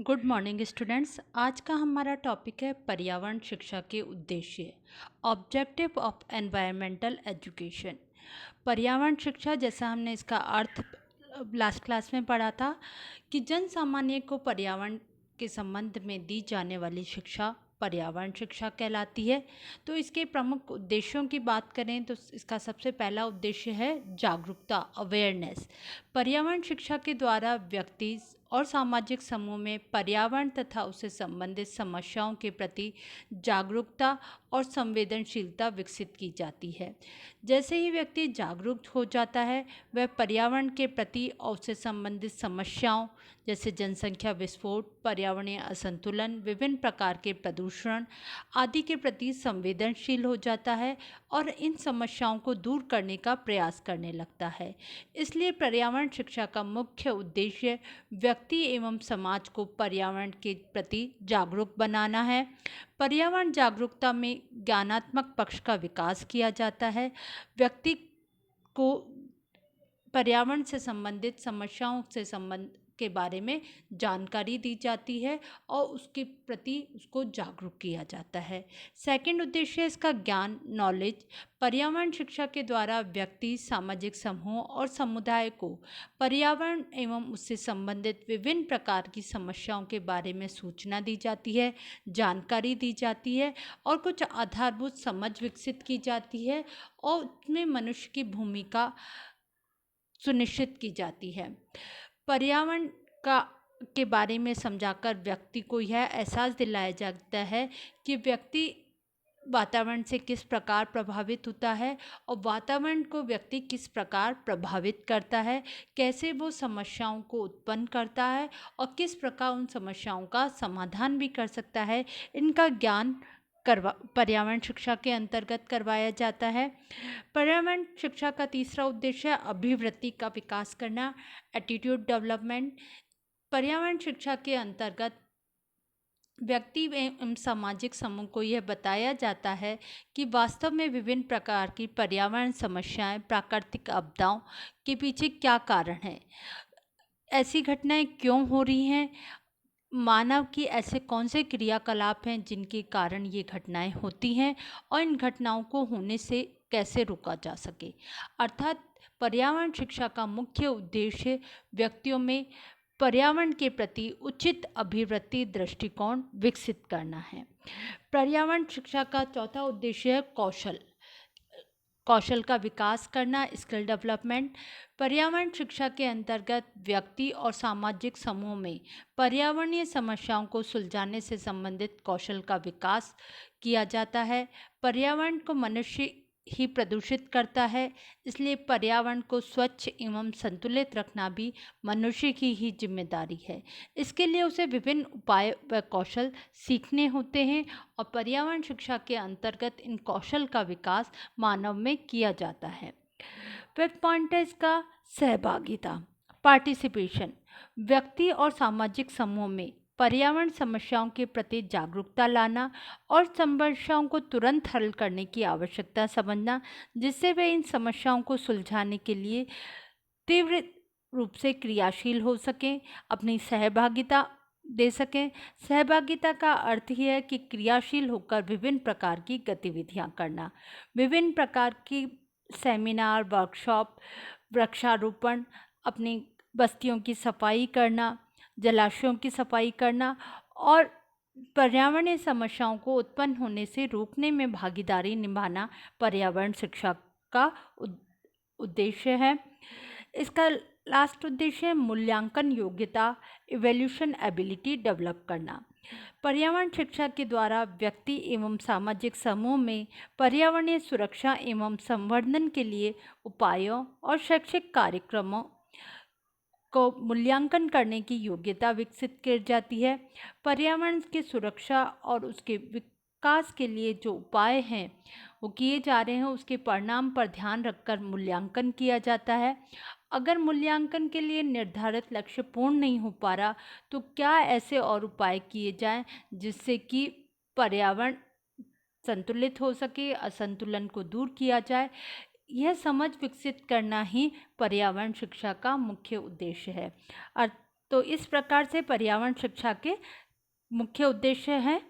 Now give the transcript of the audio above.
Good morning students. आज का हमारा टॉपिक है पर्यावरण शिक्षा के उद्देश्य, ऑब्जेक्टिव ऑफ एनवायरमेंटल एजुकेशन। पर्यावरण शिक्षा, जैसा हमने इसका अर्थ लास्ट क्लास में पढ़ा था कि जन सामान्य को पर्यावरण के संबंध में दी जाने वाली शिक्षा पर्यावरण शिक्षा कहलाती है। तो इसके प्रमुख उद्देश्यों की बात करें तो इसका सबसे पहला उद्देश्य है जागरूकता, अवेयरनेस। पर्यावरण शिक्षा के द्वारा व्यक्ति और सामाजिक समूह में पर्यावरण तथा उससे संबंधित समस्याओं के प्रति जागरूकता और संवेदनशीलता विकसित की जाती है। जैसे ही व्यक्ति जागरूक हो जाता है, वह पर्यावरण के प्रति और उससे संबंधित समस्याओं जैसे जनसंख्या विस्फोट, पर्यावरणीय असंतुलन, विभिन्न प्रकार के प्रदूषण आदि के प्रति संवेदनशील हो जाता है और इन समस्याओं को दूर करने का प्रयास करने लगता है। इसलिए पर्यावरण शिक्षा का मुख्य उद्देश्य व्यक्ति एवं समाज को पर्यावरण के प्रति जागरूक बनाना है। पर्यावरण जागरूकता में ज्ञानात्मक पक्ष का विकास किया जाता है। व्यक्ति को पर्यावरण से संबंधित समस्याओं से संबंध के बारे में जानकारी दी जाती है और उसके प्रति उसको जागरूक किया जाता है। सेकंड उद्देश्य है इसका ज्ञान, नॉलेज। पर्यावरण शिक्षा के द्वारा व्यक्ति, सामाजिक समूह और समुदाय को पर्यावरण एवं उससे संबंधित विभिन्न प्रकार की समस्याओं के बारे में सूचना दी जाती है, जानकारी दी जाती है और कुछ आधारभूत समझ विकसित की जाती है और उसमें मनुष्य की भूमिका सुनिश्चित की जाती है। पर्यावरण का के बारे में समझाकर व्यक्ति को यह एहसास दिलाया जाता है कि व्यक्ति वातावरण से किस प्रकार प्रभावित होता है और वातावरण को व्यक्ति किस प्रकार प्रभावित करता है, कैसे वो समस्याओं को उत्पन्न करता है और किस प्रकार उन समस्याओं का समाधान भी कर सकता है। इनका ज्ञान पर्यावरण शिक्षा के अंतर्गत करवाया जाता है। पर्यावरण शिक्षा का तीसरा उद्देश्य है अभिवृत्ति का विकास करना, एटीट्यूड डेवलपमेंट। पर्यावरण शिक्षा के अंतर्गत व्यक्ति एवं सामाजिक समूह को यह बताया जाता है कि वास्तव में विभिन्न प्रकार की पर्यावरण समस्याएं, प्राकृतिक आपदाओं के पीछे क्या कारण है, ऐसी घटनाएं क्यों हो रही हैं, मानव की ऐसे कौन से क्रियाकलाप हैं जिनके कारण ये घटनाएं होती हैं और इन घटनाओं को होने से कैसे रोका जा सके। अर्थात पर्यावरण शिक्षा का मुख्य उद्देश्य व्यक्तियों में पर्यावरण के प्रति उचित अभिवृत्ति दृष्टिकोण विकसित करना है। पर्यावरण शिक्षा का चौथा उद्देश्य है कौशल का विकास करना, स्किल डेवलपमेंट। पर्यावरण शिक्षा के अंतर्गत व्यक्ति और सामाजिक समूह में पर्यावरणीय समस्याओं को सुलझाने से संबंधित कौशल का विकास किया जाता है। पर्यावरण को मनुष्य ही प्रदूषित करता है, इसलिए पर्यावरण को स्वच्छ एवं संतुलित रखना भी मनुष्य की ही जिम्मेदारी है। इसके लिए उसे विभिन्न उपाय व कौशल सीखने होते हैं और पर्यावरण शिक्षा के अंतर्गत इन कौशल का विकास मानव में किया जाता है। फिफ्थ पॉइंट है इसका सहभागिता, पार्टिसिपेशन। व्यक्ति और सामाजिक समूह में पर्यावरण समस्याओं के प्रति जागरूकता लाना और समस्याओं को तुरंत हल करने की आवश्यकता समझना, जिससे वे इन समस्याओं को सुलझाने के लिए तीव्र रूप से क्रियाशील हो सकें, अपनी सहभागिता दे सकें। सहभागिता का अर्थ ही है कि क्रियाशील होकर विभिन्न प्रकार की गतिविधियां करना, विभिन्न प्रकार की सेमिनार, वर्कशॉप, वृक्षारोपण, अपनी बस्तियों की सफाई करना, जलाशयों की सफाई करना और पर्यावरणीय समस्याओं को उत्पन्न होने से रोकने में भागीदारी निभाना पर्यावरण शिक्षा का उद्देश्य है। इसका लास्ट उद्देश्य है मूल्यांकन योग्यता, इवैल्यूएशन एबिलिटी डेवलप करना। पर्यावरण शिक्षा के द्वारा व्यक्ति एवं सामाजिक समूह में पर्यावरणीय सुरक्षा एवं संवर्धन के लिए उपायों और शैक्षिक कार्यक्रमों को मूल्यांकन करने की योग्यता विकसित की जाती है। पर्यावरण की सुरक्षा और उसके विकास के लिए जो उपाय हैं वो किए जा रहे हैं, उसके परिणाम पर ध्यान रखकर मूल्यांकन किया जाता है। अगर मूल्यांकन के लिए निर्धारित लक्ष्य पूर्ण नहीं हो पा रहा तो क्या ऐसे और उपाय किए जाएं जिससे कि पर्यावरण संतुलित हो सके, असंतुलन को दूर किया जाए। यह समझ विकसित करना ही पर्यावरण शिक्षा का मुख्य उद्देश्य है। तो इस प्रकार से पर्यावरण शिक्षा के मुख्य उद्देश्य हैं